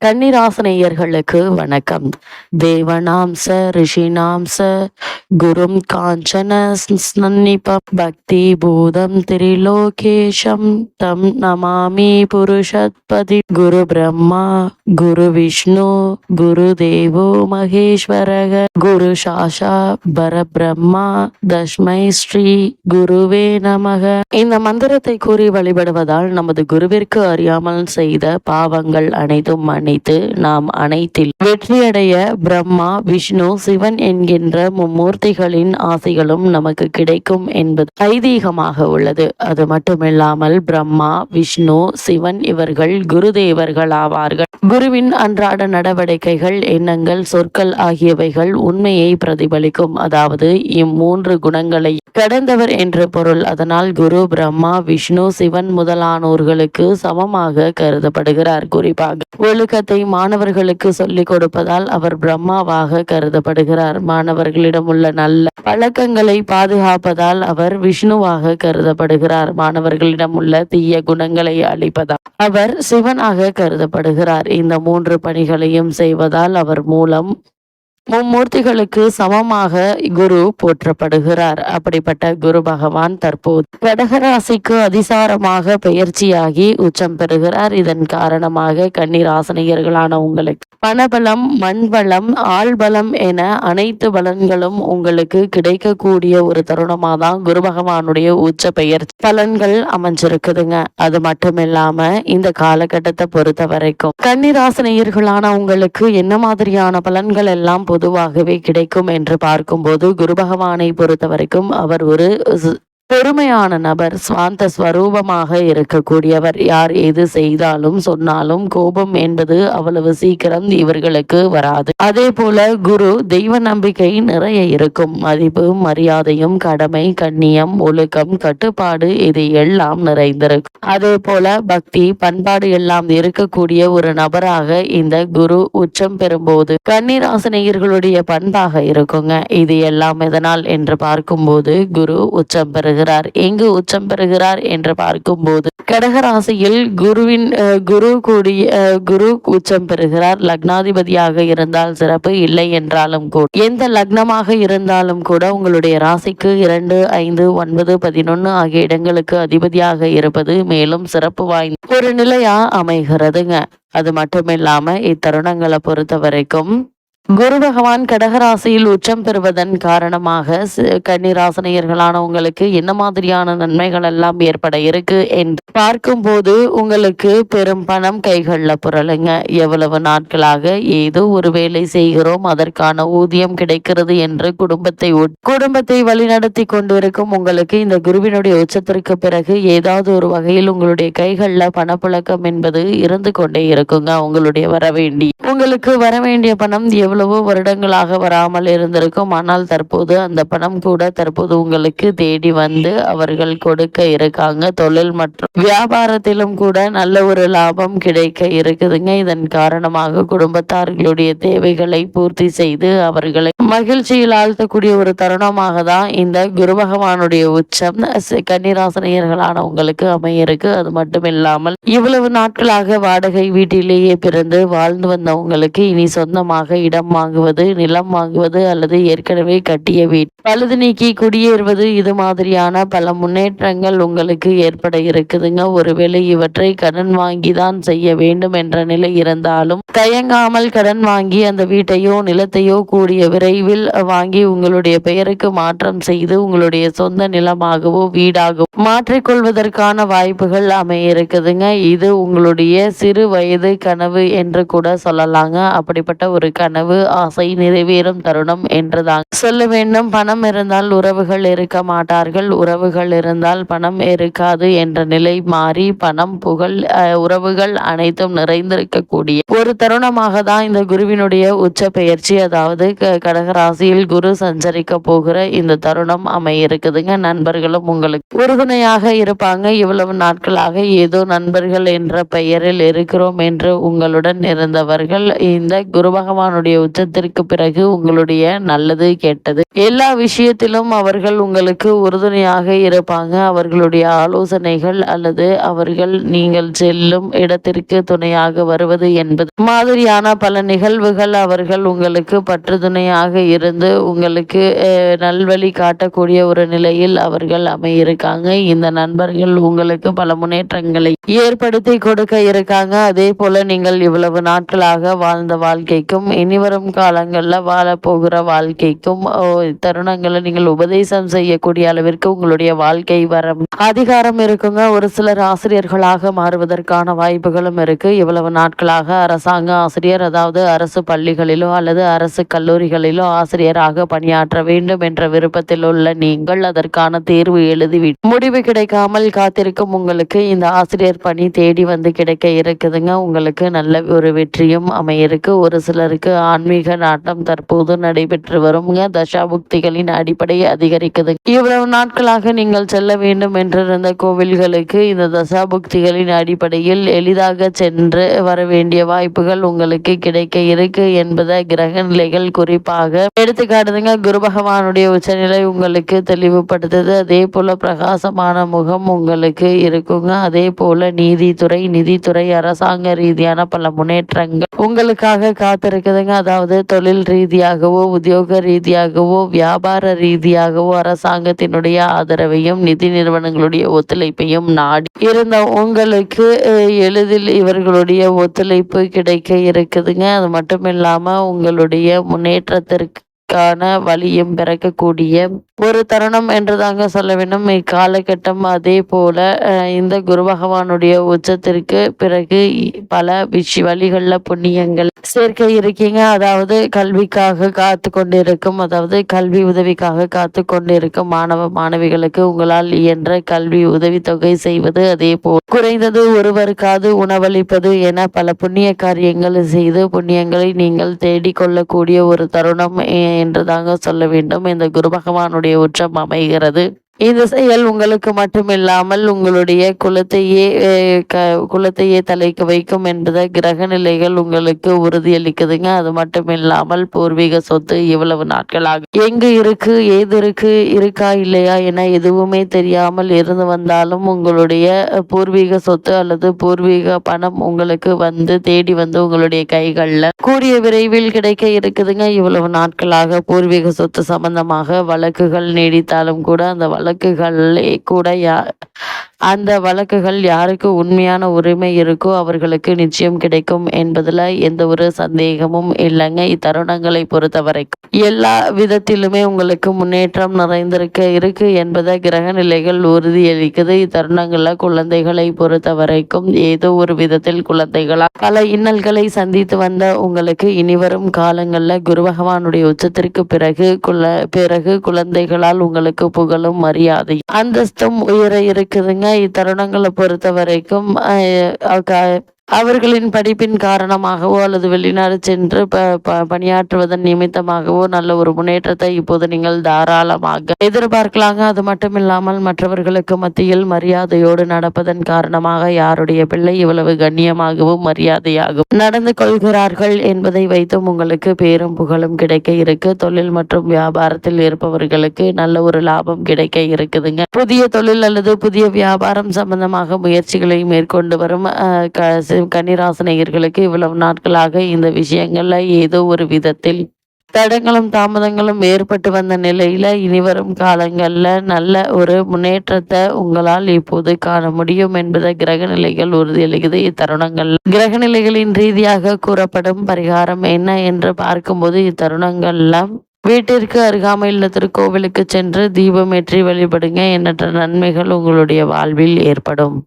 கன்னிராசினியர்களுக்கு வணக்கம். தேவனாம் ச ரிஷினாம் ச குரும் காஞ்சன ஸ்நன்னிபம் பக்தி பூதம் திரிலோகேஷம் தம் நமாமி புருஷத்பதி. குரு பிரம்மா குரு விஷ்ணு குரு தேவோ மகேஸ்வரக குரு சாஷா பரபிரம்மா தஸ்மை ஸ்ரீ குருவே நமக. இந்த மந்திரத்தை கூறி வழிபடுவதால் நமது குருவிற்கு அறியாமல் செய்த பாவங்கள் அனைத்தும் மன்னித்து நாம் அனைத்தில் வெற்றியடைய பிரம்மா விஷ்ணு சிவன் என்கின்ற மும்மூர்த்திகளின் ஆசைகளும் நமக்கு கிடைக்கும் என்பது ஐதீகமாக உள்ளது. அது மட்டுமில்லாமல் பிரம்மா விஷ்ணு சிவன் இவர்கள் குருதேவர்கள் ஆவார்கள். குருவின் அன்றாட நடவடிக்கைகள் எண்ணங்கள் சொற்கள் ஆகியவைகள் உண்மையை பிரதிபலிக்கும். அதாவது இம்மூன்று குணங்களை கடந்தவர் என்று பொருள். அதனால் குரு பிரம்மா விஷ்ணு சிவன் முதலானோர்களுக்கு சமமாக கருதப்படுகிறார். குறிப்பாக ஒழுக்கத்தை மாணவர்களுக்கு சொல்லிக் கொடுப்பதால் அவர் பிரம்மாவாக கருதப்படுகிறார். மாணவர்களிடம் உள்ள நல்ல பழக்கங்களை பாதுகாப்பதால் அவர் விஷ்ணுவாக கருதப்படுகிறார். மாணவர்களிடம் உள்ள தீய குணங்களை அழிப்பதால் அவர் சிவனாக கருதப்படுகிறார். இந்த மூன்று பணிகளையும் செய்வதால் அவர் மூலம் மும்மூர்த்திகளுக்கு சமமாக குரு போற்றப்படுகிறார். அப்படிப்பட்ட குரு பகவான் தற்போது கடகராசிக்கு அதிசாரமாக பெயர்ச்சியாகி உச்சம் பெறுகிறார். இதன் காரணமாக கன்னிராசினியர்களான உங்களுக்கு பணபலம் மண்பலம் ஆள்பலம் என அனைத்து பலன்களும் உங்களுக்கு கிடைக்கக்கூடிய ஒரு தருணமாக தான் குரு பகவானுடைய உச்ச பெயர்ச்சி பலன்கள் அமைஞ்சிருக்குதுங்க. அது மட்டும் இல்லாம இந்த காலகட்டத்தை பொறுத்த வரைக்கும் கன்னிராசினியர்களான உங்களுக்கு என்ன மாதிரியான பலன்கள் எல்லாம் பொதுவாகவே கிடைக்கும் என்று பார்க்கும்போது குரு பகவானை பொறுத்த வரைக்கும் அவர் ஒரு பொறுமையான நபர், சுவாந்த ஸ்வரூபமாக இருக்கக்கூடியவர். யார் எது செய்தாலும் சொன்னாலும் கோபம் என்பது அவ்வளவு சீக்கிரம் இவர்களுக்கு வராது. அதே போல குரு தெய்வ நம்பிக்கை நிறைய இருக்கும். மதிப்பு மரியாதையும் கடமை கண்ணியம் ஒழுக்கம் கட்டுப்பாடு இது எல்லாம் நிறைந்திருக்கும். அதே போல பக்தி பண்பாடு எல்லாம் இருக்கக்கூடிய ஒரு நபராக இந்த குரு உச்சம் பெறும்போது கன்னிராசினியர்களுடைய பண்பாக இருக்குங்க. இது எல்லாம் எதனால் என்று பார்க்கும்போது குரு உச்சம் பெறுகிறார். எங்கு உச்சம் பெறுகிறார் என்று பார்க்கும்போது கடகராசியில் குரு உச்சம் பெறுகிறார். லக்னாதிபதியாக இருந்தால் சிறப்பு, இல்லை என்றாலும் கூட எந்த லக்னமாக இருந்தாலும் கூட உங்களுடைய ராசிக்கு 2, 5, 9, 11 ஆகிய இடங்களுக்கு அதிபதியாக இருப்பது மேலும் சிறப்பு வாய்ந்த ஒரு நிலையா அமைகிறதுங்க. அது மட்டுமில்லாம இத்தருணங்களை பொறுத்த வரைக்கும் குரு பகவான் கடகராசியில் உச்சம் பெறுவதன் காரணமாக கன்னிராசினியர்களான உங்களுக்கு என்ன மாதிரியான நன்மைகள் எல்லாம் ஏற்பட இருக்கு என்று பார்க்கும்போது உங்களுக்கு பெரும் பணம் கைகள்ல புரளுங்க. எவ்வளவு நாட்களாக ஏதோ ஒரு வேலை செய்கிறோம் அதற்கான ஊதியம் கிடைக்கிறது என்று குடும்பத்தை வழிநடத்தி கொண்டிருக்கும் உங்களுக்கு இந்த குருவினுடைய உச்சத்திற்கு பிறகு ஏதாவது ஒரு வகையில் உங்களுடைய கைகள்ல பணப்புழக்கம் என்பது இருந்து கொண்டே இருக்குங்க. உங்களுக்கு வர வேண்டிய பணம் எவ்வளவோ வருடங்களாக வராமல் இருந்திருக்கும். ஆனால் தற்போது அந்த பணம் கூட தற்போது உங்களுக்கு தேடி வந்து அவர்கள் கொடுக்க இருக்காங்க. தொழில் மற்றும் வியாபாரத்திலும் கூட நல்ல ஒரு லாபம் கிடைக்க இருக்குதுங்க. இதன் காரணமாக குடும்பத்தார்களுடைய தேவைகளை பூர்த்தி செய்து அவர்களை மகிழ்ச்சியில் ஆழ்த்தக்கூடிய ஒரு தருணமாக தான் இந்த குரு பகவானுடைய உச்சம் கன்னிராசினியர்களான உங்களுக்கு அமையிருக்கு. அது மட்டும் இல்லாமல் இவ்வளவு நாட்களாக வாடகை வீட்டிலேயே பிறந்து வாழ்ந்து வந்த உங்களுக்கு இனி சொந்தமாக இடம் வாங்குவது நிலம் வாங்குவது அல்லது ஏற்கனவே கட்டிய வீடு பழுது நீக்கி குடியேறுவது இது மாதிரியான பல முன்னேற்றங்கள் உங்களுக்கு ஏற்பட இருக்குதுங்க. ஒருவேளை இவற்றை கடன் வாங்கி தான் செய்ய வேண்டும் என்ற நிலை இருந்தாலும் தயங்காமல் கடன் வாங்கி அந்த வீட்டையோ நிலத்தையோ கூடிய விரைவில் வாங்கி உங்களுடைய பெயருக்கு மாற்றம் செய்து உங்களுடைய சொந்த நிலமாகவோ வீடாகவோ மாற்றிக்கொள்வதற்கான வாய்ப்புகள் அமைய இருக்குதுங்க. இது உங்களுடைய சிறு வயது கனவு என்று கூட சொல்லலாங்க. அப்படிப்பட்ட ஒரு கனவு ஆசை நிறைவேறும் தருணம் என்றுதான் சொல்ல வேண்டும். பணம் இருந்தால் உறவுகள் இருக்க மாட்டார்கள், உறவுகள் இருந்தால் பணம் இருக்காது என்ற நிலை மாறி பணம் புகழ் உறவுகள் அனைத்தும் நிறைந்திருக்கக்கூடிய ஒரு தருணமாக தான் இந்த குருவினுடைய உச்ச பெயர்ச்சி, அதாவது கடகராசியில் குரு சஞ்சரிக்க போகிற இந்த தருணம் அமைய இருக்குதுங்க. நண்பர்களும் உங்களுக்கு உறுதுணையாக இருப்பாங்க. இவ்வளவு நாட்களாக ஏதோ நண்பர்கள் என்ற பெயரில் இருக்கிறோம் என்று உங்களுடன் இருந்தவர்கள் இந்த குரு பகவானுடைய உச்சத்திற்கு பிறகு உங்களுடைய நல்லது கெட்டது எல்லா விஷயத்திலும் அவர்கள் உங்களுக்கு உறுதுணையாக இருப்பாங்க. அவர்களுடைய ஆலோசனைகள் அல்லது அவர்கள் நீங்கள் செல்லும் இடத்திற்கு துணையாக வருவது என்பது மாதிரியான பல நிகழ்வுகள் அவர்கள் உங்களுக்கு பற்றுதுணையாக இருந்து உங்களுக்கு நல்வழி காட்டக்கூடிய ஒரு நிலையில் அவர்கள் அமையிருக்காங்க. இந்த நண்பர்கள் உங்களுக்கு பல முன்னேற்றங்களை ஏற்படுத்தி கொடுக்க இருக்காங்க. அதே போல நீங்கள் இவ்வளவு நாட்களாக வாழ்ந்த வாழ்க்கைக்கும் இனிவரும் காலங்கள்ல வாழப்போகிற வாழ்க்கைக்கும் தருணங்களை நீங்கள் உபதேசம் செய்யக்கூடிய அளவிற்கு உங்களுடைய வாழ்க்கை வரம் அதிகாரம் இருக்குங்க. ஒரு சிலர் ஆசிரியர்களாக மாறுவதற்கான வாய்ப்புகளும் இருக்கு. இவ்வளவு நாட்களாக அரசாங்க ஆசிரியர், அதாவது அரசு பள்ளிகளிலோ அல்லது அரசு கல்லூரிகளிலோ ஆசிரியராக பணியாற்ற வேண்டும் என்ற விருப்பத்தில் உள்ள நீங்கள் அதற்கான தேர்வு எழுதி முடிவு கிடைக்காமல் காத்திருக்கும் உங்களுக்கு இந்த ஆசிரியர் பணி தேடி வந்து கிடைக்க இருக்குதுங்க. உங்களுக்கு நல்ல ஒரு வெற்றியும் அமையிருக்கு. ஒரு சிலருக்கு ஆன்மீக நாட்டம் தற்போது நடைபெற்று வருங்க. தசாபுக்திகளின் அடிப்படை அதிகரிக்குது. இவ்வளவு நாட்களாக நீங்கள் செல்ல வேண்டும் என்றிருந்த கோவில்களுக்கு இந்த தசாபுக்திகளின் அடிப்படையில் எளிதாக சென்று வர வேண்டிய வாய்ப்புகள் உங்களுக்கு கிடைக்க இருக்கு என்பதை கிரக நிலைகள் குறிப்பாக எடுத்துக்காட்டுதுங்க. குரு பகவானுடைய உச்சநிலை உங்களுக்கு தெளிவுபடுத்துது. அதே போல பிரகாசமான முகம் உங்களுக்கு இருக்குங்க. அதே போல நிதித்துறை அரசாங்க ரீதியான பல முன்னேற்றங்கள் உங்களுக்காக காத்திருக்குதுங்க. அதாவது தொழில் ரீதியாகவோ உத்தியோக ரீதியாகவோ வியாபார ரீதியாகவோ அரசாங்கத்தினுடைய ஆதரவையும் நிதி நிறுவனங்களுடைய ஒத்துழைப்பையும் நாடி இருந்த உங்களுக்கு எளிதில் இவர்களுடைய ஒத்துழைப்பு கிடைக்க இருக்குதுங்க. அது மட்டும் இல்லாம உங்களுடைய முன்னேற்றத்திற்கான வழியும் பிறக்கக்கூடிய ஒரு தருணம் என்றுதாங்க சொல்ல வேண்டும் இக்காலகட்டம். அதே போல இந்த குரு பகவானுடைய உச்சத்திற்கு பிறகு பல வழிகளில் புண்ணியங்கள் சேர்க்க இருக்கீங்க. அதாவது கல்விக்காக காத்து கொண்டிருக்கும், அதாவது கல்வி உதவிக்காக காத்து கொண்டிருக்கும் மாணவிகளுக்கு உங்களால் இயன்ற கல்வி உதவித்தொகை செய்வது, அதே போல் குறைந்தது ஒருவருக்காவது உணவளிப்பது என பல புண்ணிய காரியங்கள் செய்து புண்ணியங்களை நீங்கள் தேடிக்கொள்ளக்கூடிய ஒரு தருணம் என்றுதாங்க சொல்ல வேண்டும். இந்த குரு பகவானுடைய உச்சம் அமைகிறது. இந்த செயல் உங்களுக்கு மட்டுமில்லாமல் உங்களுடைய குலத்தையே தலைக்கு வைக்கும் என்பதை கிரக நிலைகள் உங்களுக்கு உறுதியளிக்குதுங்க. அது மட்டும் இல்லாமல் பூர்வீக சொத்து இவ்வளவு நாட்களாக எங்கு இருக்கு, ஏது இருக்கா இல்லையா என எதுவுமே தெரியாமல் இருந்து வந்தாலும் உங்களுடைய பூர்வீக சொத்து அல்லது பூர்வீக பணம் உங்களுக்கு தேடி வந்து உங்களுடைய கைகள்ல கூடிய விரைவில் கிடைக்க இருக்குதுங்க. இவ்வளவு நாட்களாக பூர்வீக சொத்து சம்பந்தமாக வழக்குகள் நீடித்தாலும் கூட அந்த வழக்குகள் யாருக்கு உண்மையான உரிமை இருக்கோ அவர்களுக்கு நிச்சயம் கிடைக்கும் என்பதுல எந்த ஒரு சந்தேகமும் இல்லைங்க. இத்தருணங்களை பொறுத்தவரைக்கும் எல்லா விதத்திலுமே உங்களுக்கு முன்னேற்றம் நிறைந்திருக்க இருக்கு என்பதை கிரக நிலைகள் உறுதியளிக்குது. இத்தருணங்கள்ல குழந்தைகளை பொறுத்த வரைக்கும் ஏதோ ஒரு விதத்தில் குழந்தைகளால் பல இன்னல்களை சந்தித்து வந்த உங்களுக்கு இனிவரும் காலங்கள்ல குரு பகவானுடைய உச்சத்திற்கு பிறகு குழந்தைகளால் உங்களுக்கு புகழும் மரியாதை அந்தஸ்தும் உயர இருக்குதுங்க. இத்தருணங்களை பொறுத்த வரைக்கும் அவர்களின் படிப்பின் காரணமாகவோ அல்லது வெளிநாடு சென்று பணியாற்றுவதன் நிமித்தமாகவோ நல்ல ஒரு முன்னேற்றத்தை இப்போது நீங்கள் தாராளமாக எதிர்பார்க்கலாங்க. அது மட்டும் இல்லாமல் மற்றவர்களுக்கு மத்தியில் மரியாதையோடு நடப்பதன் காரணமாக யாருடைய பிள்ளை இவ்வளவு கண்ணியமாகவும் மரியாதையாகவும் நடந்து கொள்கிறார்கள் என்பதை வைத்தும் உங்களுக்கு பேரும் புகழும் கிடைக்க இருக்கு. தொழில் மற்றும் வியாபாரத்தில் இருப்பவர்களுக்கு நல்ல ஒரு லாபம் கிடைக்க இருக்குதுங்க. புதிய தொழில் அல்லது புதிய வியாபாரம் சம்பந்தமாக முயற்சிகளை மேற்கொண்டு வரும் கன்னிராசினியர்களுக்கு இவ்வளவு நாட்களாக இந்த விஷயங்கள்ல ஏதோ ஒரு விதத்தில் தடங்களும் தாமதங்களும் ஏற்பட்டு வந்த நிலையில இனிவரும் காலங்கள்ல நல்ல ஒரு முன்னேற்றத்தை உங்களால் இப்போது காண முடியும் என்பதை கிரக நிலைகள் உறுதியளிக்குது. இத்தருணங்கள் கிரக நிலைகளின் ரீதியாக கூறப்படும் பரிகாரம் என்ன என்று பார்க்கும்போது இத்தருணங்கள்ல வீட்டிற்கு அருகாமையில் திருக்கோவிலுக்கு சென்று தீபமேற்றி வழிபடுங்க. எண்ணற்ற நன்மைகள் உங்களுடைய வாழ்வில் ஏற்படும்.